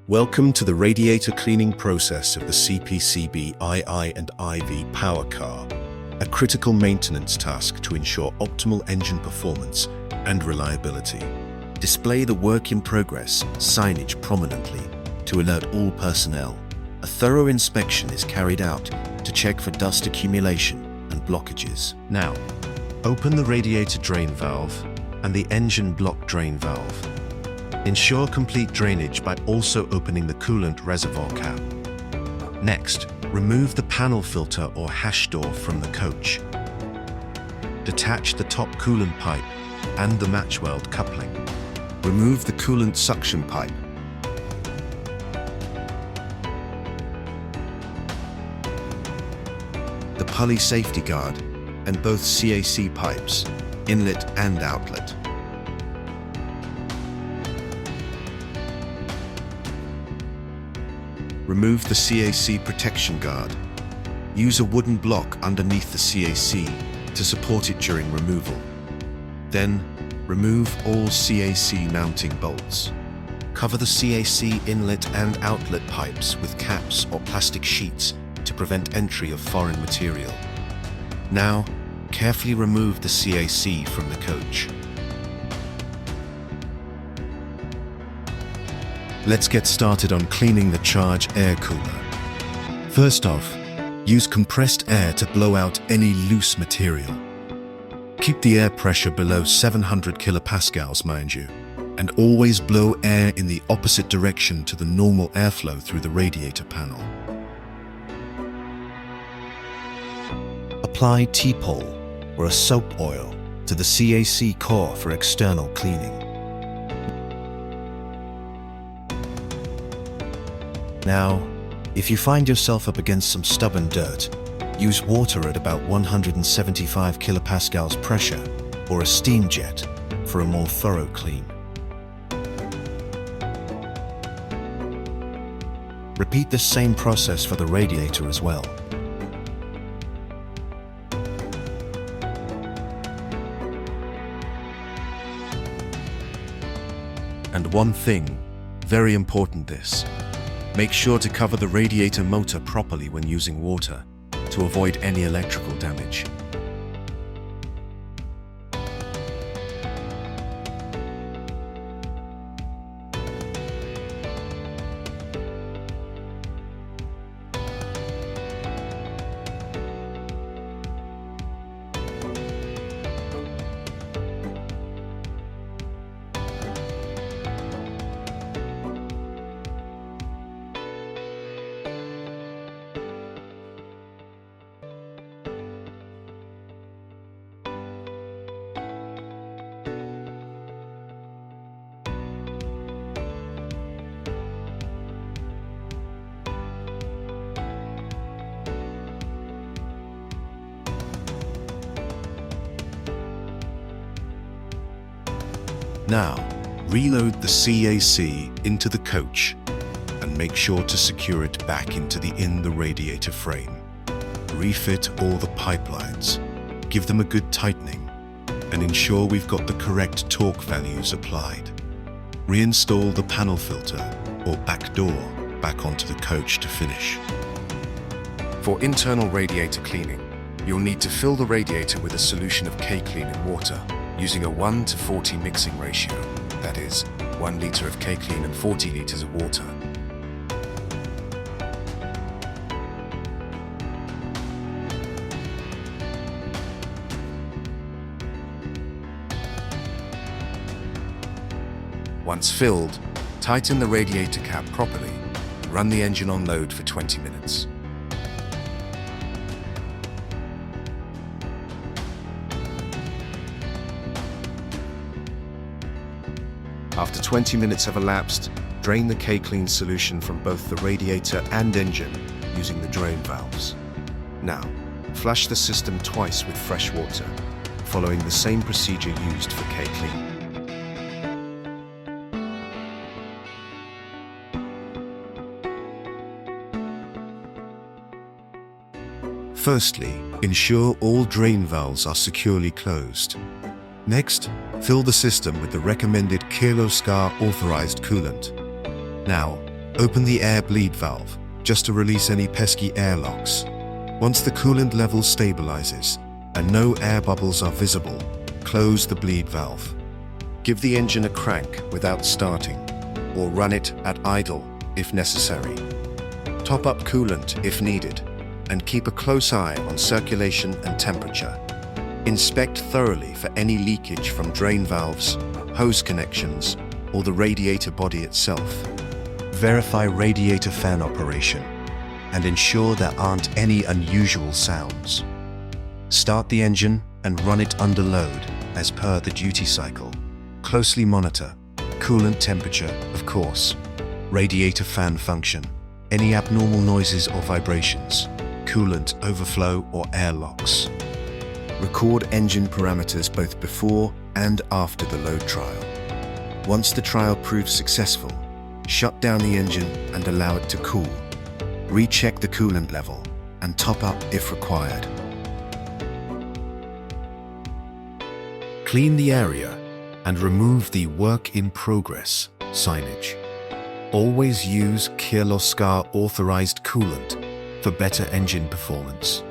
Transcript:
Welcome to the radiator cleaning process of the CPCB II and IV Power Car, a critical maintenance task to ensure optimal engine performance and reliability. Display the work in progress signage prominently to alert all personnel. A thorough inspection is carried out to check for dust accumulation and blockages. Now, open the radiator drain valve and the engine block drain valve. Ensure complete drainage by also opening the coolant reservoir cap. Next, remove the panel filter or hash door from the coach. Detach the top coolant pipe and the match weld coupling. Remove the coolant suction pipe. The pulley safety guard and both CAC pipes, inlet and outlet. Remove the CAC protection guard. Use a wooden block underneath the CAC to support it during removal. Then, remove all CAC mounting bolts. Cover the CAC inlet and outlet pipes with caps or plastic sheets to prevent entry of foreign material. Now, carefully remove the CAC from the coach. Let's get started on cleaning the charge air cooler. First off, use compressed air to blow out any loose material. Keep the air pressure below 700 kilopascals, mind you, and always blow air in the opposite direction to the normal airflow through the radiator panel. Apply T-pole or a soap oil to the CAC core for external cleaning. Now, if you find yourself up against some stubborn dirt, use water at about 175 kilopascals pressure or a steam jet for a more thorough clean. Repeat the same process for the radiator as well. And one thing, very important this. Make sure to cover the radiator motor properly when using water to avoid any electrical damage. Now, reload the CAC into the coach and make sure to secure it back into the radiator frame. Refit all the pipelines, give them a good tightening, and ensure we've got the correct torque values applied. Reinstall the panel filter or back door back onto the coach to finish. For internal radiator cleaning, you'll need to fill the radiator with a solution of K-Clean in water, using a 1:40 mixing ratio, that is, 1 liter of K-Clean and 40 liters of water. Once filled, tighten the radiator cap properly and run the engine on load for 20 minutes. After 20 minutes have elapsed, drain the K-Clean solution from both the radiator and engine using the drain valves. Now, flush the system twice with fresh water, following the same procedure used for K-Clean. Firstly, ensure all drain valves are securely closed. Next, fill the system with the recommended Kirloskar authorized coolant. Now, Open the air bleed valve, just to release any pesky airlocks. Once the coolant level stabilizes and no air bubbles are visible, close the bleed valve. Give the engine a crank without starting, or run it at idle if necessary. Top up coolant if needed, and keep a close eye on circulation and temperature. Inspect thoroughly for any leakage from drain valves, hose connections, or the radiator body itself. Verify radiator fan operation and ensure there aren't any unusual sounds. Start the engine and run it under load as per the duty cycle. Closely monitor coolant temperature, of course, radiator fan function, any abnormal noises or vibrations, coolant overflow or airlocks. Record engine parameters both before and after the load trial. Once the trial proves successful, shut down the engine and allow it to cool. Recheck the coolant level and top up if required. Clean the area and remove the work in progress signage. Always use Kirloskar authorized coolant for better engine performance.